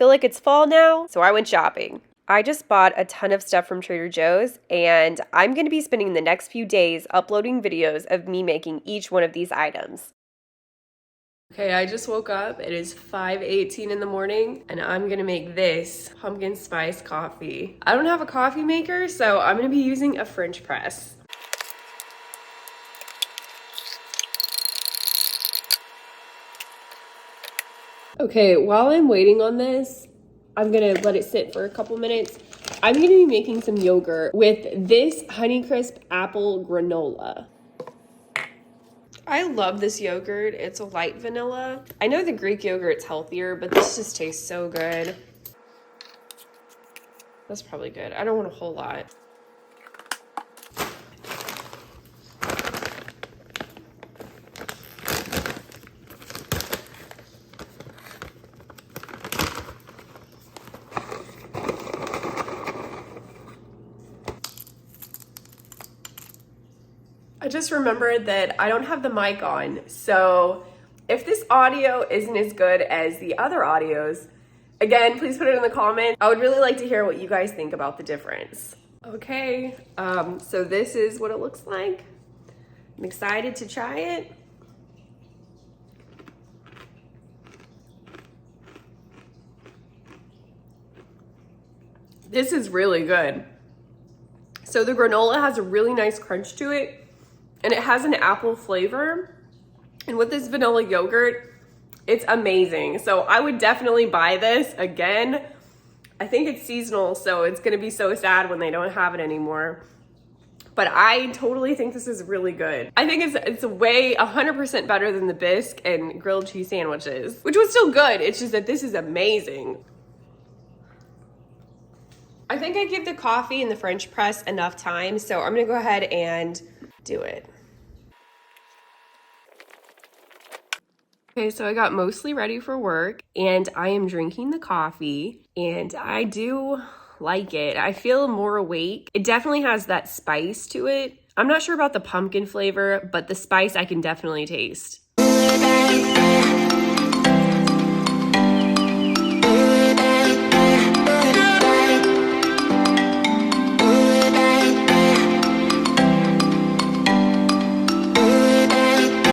Feel like it's fall now, so I went shopping. I just bought a ton of stuff from Trader Joe's, and I'm going to be spending the next few days uploading videos of me making each one of these items. Okay, I just woke up. It is 5:18 in the morning, and I'm gonna make this pumpkin spice coffee. I don't have a coffee maker, so I'm gonna be using a French press. Okay, while I'm waiting on this, I'm gonna let it sit for a couple minutes. I'm gonna be making some yogurt with this Honeycrisp Apple Granola. I love this yogurt. It's a light vanilla. I know the Greek yogurt's healthier, but this just tastes so good. That's probably good. I don't want a whole lot. I just remembered that I don't have the mic on, so if this audio isn't as good as the other audios, again, please put it in the comments. I would really like to hear what you guys think about the difference. Okay, so this is what it looks like. I'm excited to try it. This is really good. So the granola has a really nice crunch to it, and it has an apple flavor. And with this vanilla yogurt, it's amazing. So I would definitely buy this again. I think it's seasonal, so it's gonna be so sad when they don't have it anymore. But I totally think this is really good. I think it's way 100% better than the bisque and grilled cheese sandwiches, which was still good. It's just that this is amazing. I think I give the coffee and the French press enough time, so I'm gonna go ahead and do it. Okay, so I got mostly ready for work, and I am drinking the coffee, and I do like it. I feel more awake. It definitely has that spice to it. I'm not sure about the pumpkin flavor, but the spice I can definitely taste.